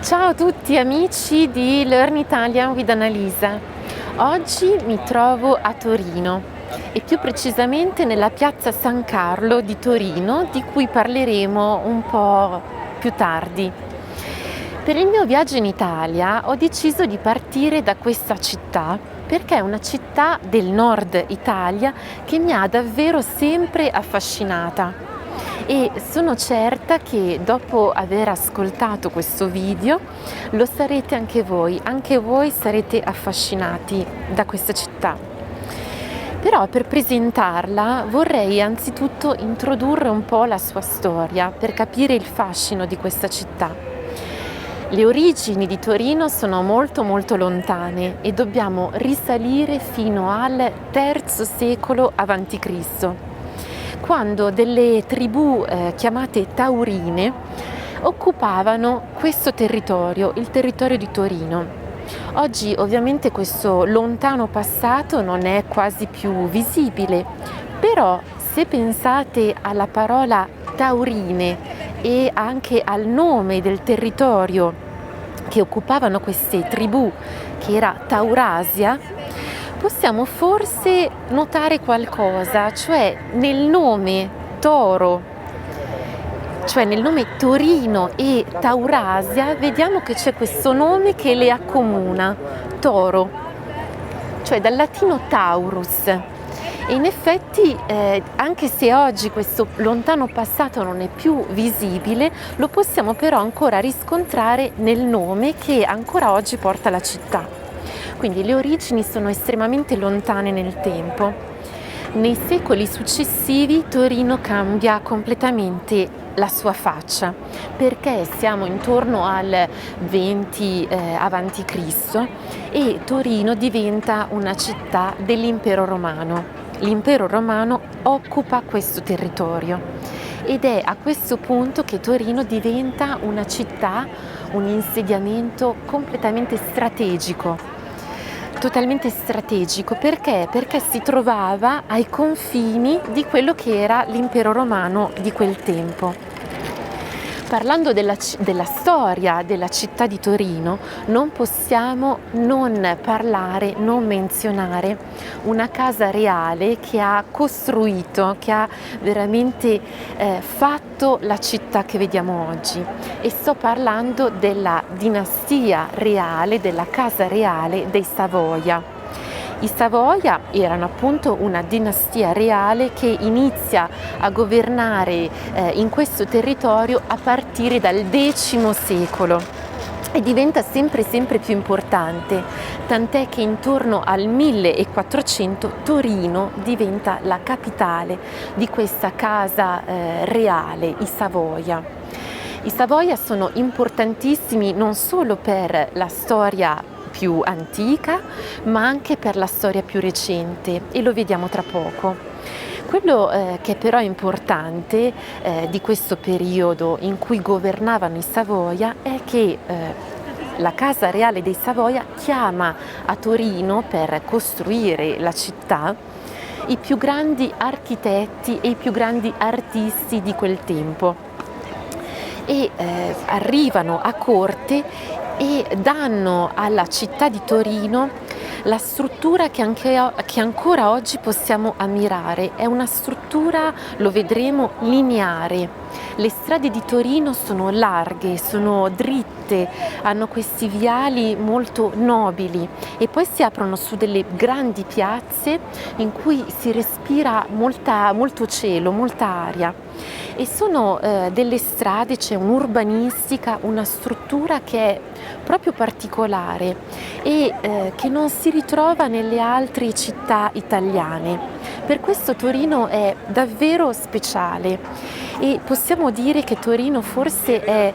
Ciao a tutti amici di Learn Italian with Annalisa. Oggi mi trovo a Torino e più precisamente nella piazza San Carlo di Torino, di cui parleremo un po' più tardi. Per il mio viaggio in Italia ho deciso di partire da questa città perché è una città del nord Italia che mi ha davvero sempre affascinata. E sono certa che dopo aver ascoltato questo video lo sarete anche voi sarete affascinati da questa città. Però per presentarla vorrei anzitutto introdurre un po' la sua storia per capire il fascino di questa città. Le origini di Torino sono molto lontane e dobbiamo risalire fino al III secolo a.C., quando delle tribù chiamate Taurine occupavano questo territorio, il territorio di Torino. Oggi ovviamente questo lontano passato non è quasi più visibile, però se pensate alla parola Taurine e anche al nome del territorio che occupavano queste tribù, che era Taurasia, possiamo forse notare qualcosa, cioè nel nome Toro, cioè nel nome Torino e Taurasia, vediamo che c'è questo nome che le accomuna, Toro, cioè dal latino Taurus. E in effetti, anche se oggi questo lontano passato non è più visibile, lo possiamo però ancora riscontrare nel nome che ancora oggi porta la città. Quindi le origini sono estremamente lontane nel tempo. Nei secoli successivi Torino cambia completamente la sua faccia, perché siamo intorno al 20 a.C. e Torino diventa una città dell'Impero Romano. L'Impero Romano occupa questo territorio ed è a questo punto che Torino diventa una città, un insediamento completamente strategico. Totalmente strategico, perché? Perché si trovava ai confini di quello che era l'impero romano di quel tempo. Parlando della storia della città di Torino, non possiamo non parlare, non menzionare una casa reale che ha costruito, che ha veramente fatto la città che vediamo oggi. E sto parlando della dinastia reale, della casa reale dei Savoia. I Savoia erano appunto una dinastia reale che inizia a governare in questo territorio a partire dal X secolo e diventa sempre più importante, tant'è che intorno al 1400 Torino diventa la capitale di questa casa reale, i Savoia. I Savoia sono importantissimi non solo per la storia più antica, ma anche per la storia più recente, e lo vediamo tra poco. Quello che però è importante di questo periodo in cui governavano i Savoia è che la Casa Reale dei Savoia chiama a Torino per costruire la città i più grandi architetti e i più grandi artisti di quel tempo. E arrivano a corte e danno alla città di Torino la struttura che ancora oggi possiamo ammirare. È una struttura, lo vedremo, lineare. Le strade di Torino sono larghe, sono dritte, hanno questi viali molto nobili e poi si aprono su delle grandi piazze in cui si respira molto cielo, molta aria. E sono delle strade, c'è un'urbanistica, una struttura che è proprio particolare e che non si ritrova nelle altre città italiane. Per questo Torino è davvero speciale e possiamo dire che Torino forse è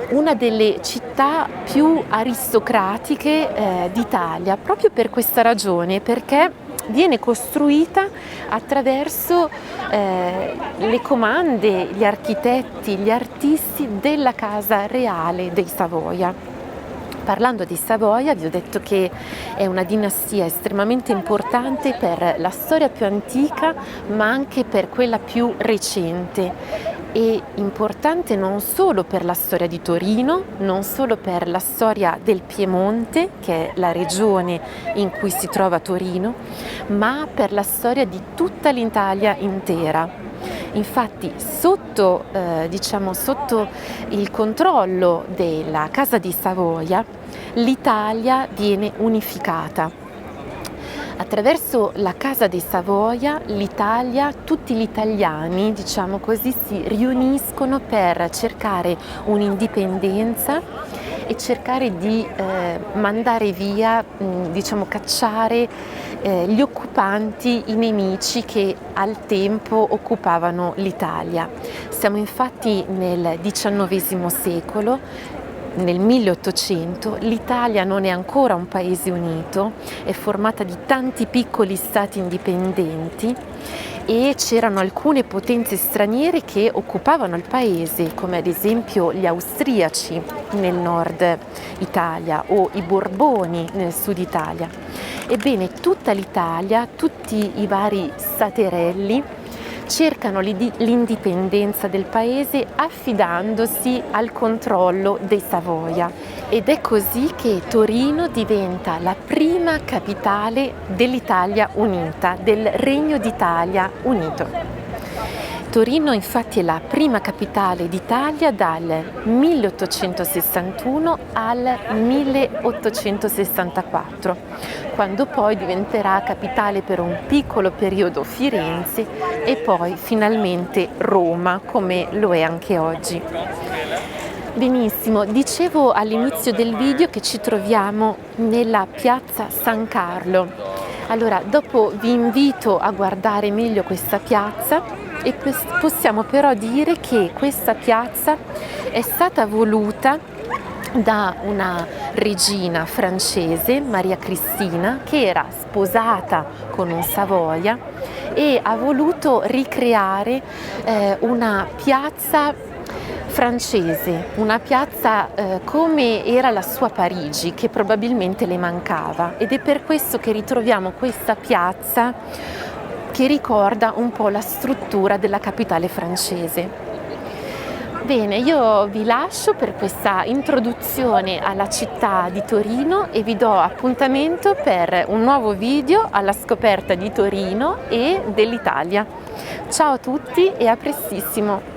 una delle città più aristocratiche d'Italia, proprio per questa ragione, perché viene costruita attraverso le comande, gli architetti, gli artisti della Casa Reale dei Savoia. Parlando di Savoia, vi ho detto che è una dinastia estremamente importante per la storia più antica, ma anche per quella più recente. è importante non solo per la storia di Torino, non solo per la storia del Piemonte, che è la regione in cui si trova Torino, ma per la storia di tutta l'Italia intera. Infatti sotto il controllo della Casa di Savoia, l'Italia viene unificata. Attraverso la Casa di Savoia, l'Italia, tutti gli italiani, diciamo così, si riuniscono per cercare un'indipendenza e cercare di mandare via, cacciare gli occupanti, i nemici che al tempo occupavano l'Italia. Siamo infatti nel XIX secolo. Nel 1800 l'Italia non è ancora un paese unito, è formata di tanti piccoli stati indipendenti e c'erano alcune potenze straniere che occupavano il paese, come ad esempio gli austriaci nel nord Italia o i Borboni nel sud Italia. Ebbene, tutta l'Italia, tutti i vari staterelli cercano l'indipendenza del paese affidandosi al controllo dei Savoia, ed è così che Torino diventa la prima capitale dell'Italia unita, del Regno d'Italia unito. Torino infatti è la prima capitale d'Italia dal 1861 al 1864, quando poi diventerà capitale per un piccolo periodo Firenze e poi finalmente Roma, come lo è anche oggi. Benissimo, dicevo all'inizio del video che ci troviamo nella piazza San Carlo. Allora, dopo vi invito a guardare meglio questa piazza e possiamo però dire che questa piazza è stata voluta da una regina francese, Maria Cristina, che era sposata con un Savoia e ha voluto ricreare una piazza francese, una piazza come era la sua Parigi, che probabilmente le mancava, ed è per questo che ritroviamo questa piazza che ricorda un po' la struttura della capitale francese. Bene, io vi lascio per questa introduzione alla città di Torino e vi do appuntamento per un nuovo video alla scoperta di Torino e dell'Italia. Ciao a tutti e a prestissimo!